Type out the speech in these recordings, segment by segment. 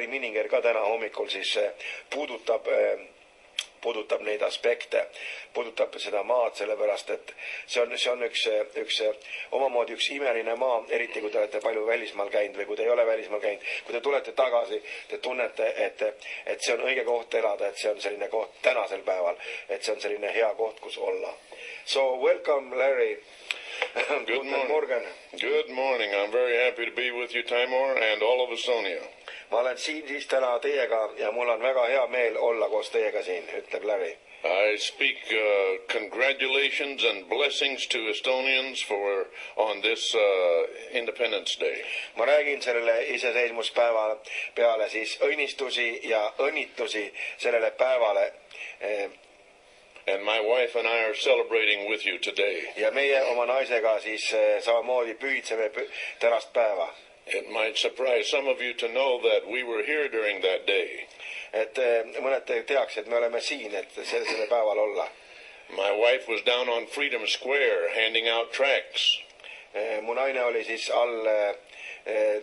Larry Mininger ka täna hommikul siis puudutab neid aspekte, puudutab seda maad, sellepärast et see on üks omamoodi üks imeline maa, eriti kui te olete palju välismaal käinud või kui te ei ole välismaal käinud. Kui te tulete tagasi, te tunnete, et see on õige koht elada, et see on selline koht tänasel päeval, et see on selline hea koht, kus olla. So welcome, Larry. Good morning. Good morning. I'm very happy to be with you, Timor, and all of Estonia. Ma olen siin siis täna teiega ja mul on väga hea meel olla koos teiega siin, ütleb Larry. I speak congratulations and blessings to Estonians on this Independence Day. Ma räägin sellele iseseisvuspäeva peale siis õnnistusi ja õnnitlusi sellele päevale. And my wife and I are celebrating with you today. Ja meie oma naisega siis samamoodi pühitseme tänast päeva. It might surprise some of you to know that we were here during that day. Et mõned teaks, et me oleme siin, et selle päeval olla. My wife was down on Freedom Square handing out tracts. Mu naine oli siis all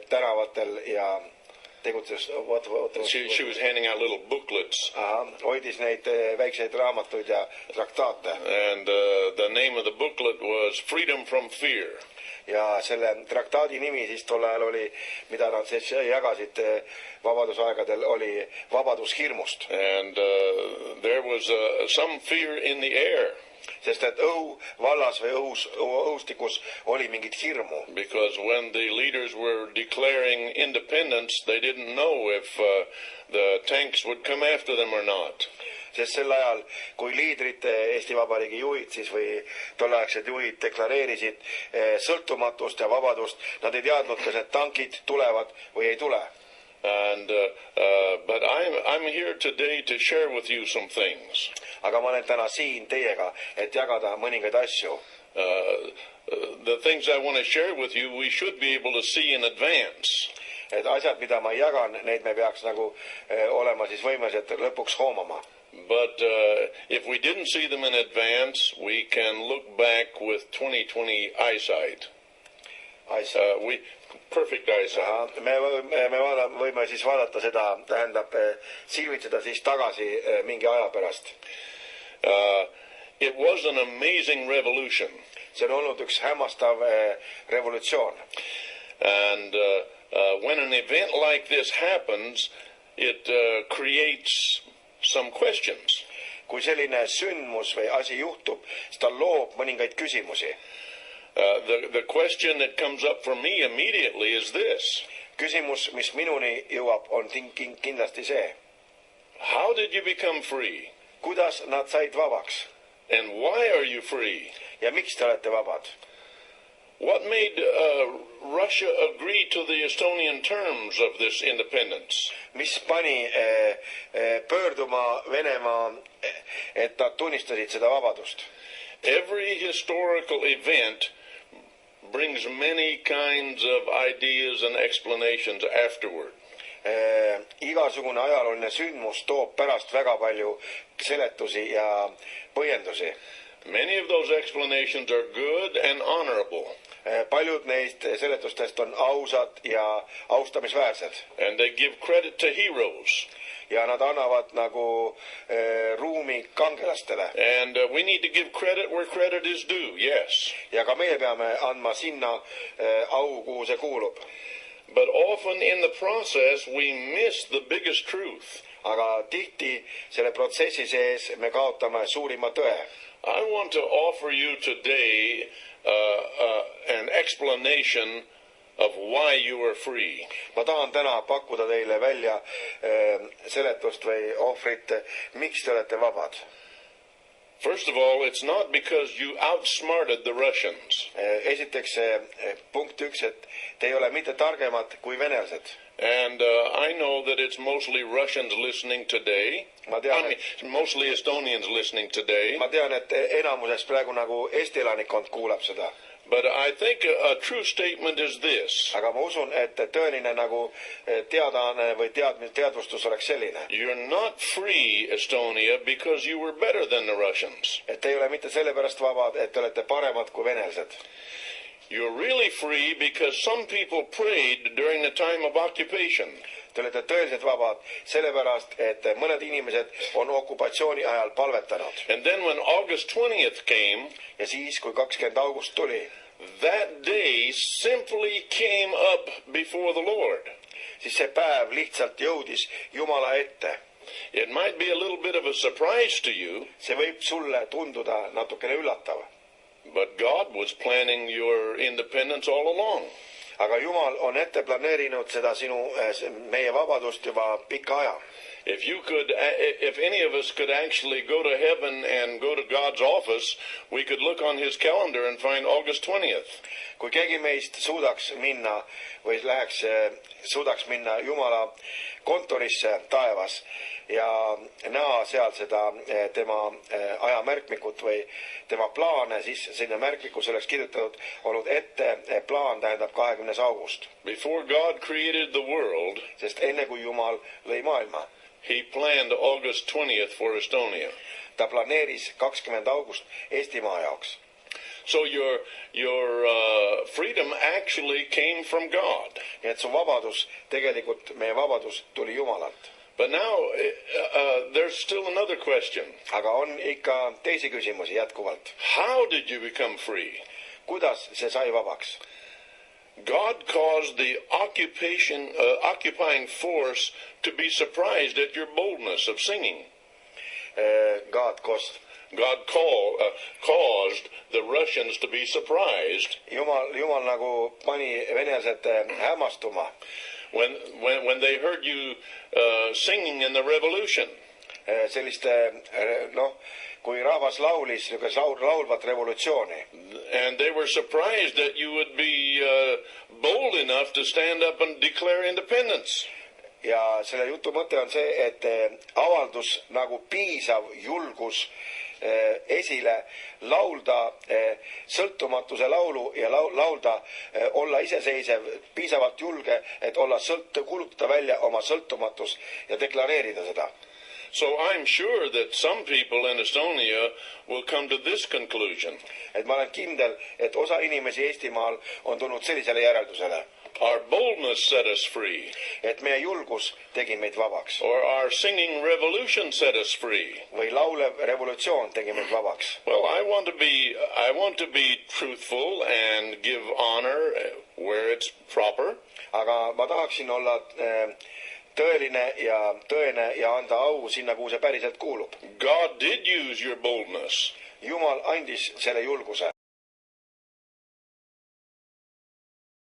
tänavatel ja tegutses. She was handing out little booklets. Hoidis neid väikseid raamatuid ja traktaate. And the name of the booklet was Freedom from Fear. Ja selle traktaadi nimi siis tol ajal oli, mida nad siis jagasid vabadusaegadel, oli vabadus hirmust. And there was some fear in the air. Sest et vallas või õhustikus oli mingit hirmu. Because when the leaders were declaring independence, they didn't know if the tanks would come after them or not. Sest sel ajal, kui liidrid, Eesti Vabariigi juhid siis või tolleaegsed juhid deklareerisid sõltumatust ja vabadust, nad ei teadnud, kas need tankid tulevad või ei tule. And but I'm here today to share with you some things. Aga ma olen täna siin teiega, et jagada mõningaid asju. The things I want to share with you, we should be able to see in advance. Et asjad, mida ma jagan, neid me peaks nagu olema siis võimelised lõpuks hoomama. But if we didn't see them in advance, we can look back with 20/20 eyesight. Perfect eyesight. Me võime siis vaadata seda, tähendab silmitseda siis tagasi mingi aja pärast. It was an amazing revolution. See on olnud üks hämmastav revolutsioon. And when an event like this happens, it creates some questions. Kui selline sündmus või asi juhtub, siis ta loob mõningaid küsimusi. The question that comes up for me immediately is this. Küsimus, mis minuni jõuab, on kindlasti see. How did you become free? Kuidas nad said vabaks? And why are you free? Ja miks te olete vabad? What made Russia agree to the Estonian terms of this independence? Mis pani pöörduma Venemaa, et nad tunnistasid seda vabadust? Every historical event brings many kinds of ideas and explanations afterward. Igasugune ajalooline sündmus toob pärast väga palju seletusi ja põhjendusi. Many of those explanations are good and honorable. Paljud neist seletustest on ausad ja austamisväärsed. And they give credit to heroes. Ja nad annavad nagu ruumi kangelastele. And we need to give credit where credit is due, yes. Ja ka meie peame andma sinna au, kuhu see kuulub. But often in the process we miss the biggest truth. Aga tihti selle protsessi sees me kaotame suurima tõe. I want to offer you today an explanation of why you are free. Ma tahan täna pakkuda teile välja seletust või ohvrit, miks te olete vabad. First of all, it's not because you outsmarted the Russians. Esiteks punkt 1, et te ei ole mitte targemad kui venelased. And I know that it's mostly Russians listening today. Mostly Estonians listening today. Ma tean, et enamuses praegu nagu Eesti elanikkond kuulab seda. But I think a true statement is this. Aga ma usun, et tõeline nagu teadaane või teadvustus oleks selline. You're not free, Estonia, because you were better than the Russians. Et te ei ole mitte sellepärast vabad, et te olete paremad kui venelased. You're really free because some people prayed during the time of occupation. Te olete tõeliselt vabad, sellepärast, et mõned inimesed on okupatsiooni ajal palvetanud. And then when August 20th came, Ja siis, kui 20. august tuli, that day simply came up before the Lord. siis see päev lihtsalt jõudis Jumala ette. It might be a little bit of a surprise to you, See võib sulle tunduda natukene üllatav. but God was planning your independence all along. Aga Jumal on ette planeerinud seda meie vabadust juba pika aja. If any of us could actually go to heaven and go to God's office, we could look on his calendar and find August 20th. Kui keegi meist suudaks minna või suudaks minna Jumala kontorisse taevas ja näha seal seda tema ajamärkmikut või tema plaane, siis sinna märkmikus oleks kirjutatud olnud ette plaan, tähendab 20. august. Before God created the world, Sest enne kui Jumal lõi maailma, he planned August 20th for Estonia. ta planeeris 20. august Eestimaa jaoks. So your freedom actually came from God. Nii et su vabadus, tegelikult meie vabadus tuli Jumalalt. But now there's still another question. Aga on ikka teisi küsimusi jätkuvalt. How did you become free? Kuidas see sai vabaks? God caused the occupying force to be surprised at your boldness of singing. God caused the Russians to be surprised Jumal nagu pani venelased hämmastuma, when they heard you singing in the revolution. Kui rahvas laulis laulvat revolutsiooni. And they were surprised that you would be bold enough to stand up and declare independence. Ja selle jutu mõte on see, et avaldus nagu piisav julgus esile laulda sõltumatuse laulu ja laulda, olla iseseisev, piisavalt julge, et kuulutada välja oma sõltumatus ja deklareerida seda. So I'm sure that some people in Estonia will come to this conclusion. Et ma olen kindel, et osa inimesi Eestimaal on tulnud sellisele järeldusele. Our boldness set us free. Et meie julgus tegi meid vabaks. Or our singing revolution set us free. Või laulev revolutsioon tegi meid vabaks. Well, I want to be truthful and give honor where it's proper. Aga ma tahaksin olla tõeline ja tõene ja anda au sinna, kuhu see päriselt kuulub. God did use your boldness. Jumal andis selle julguse.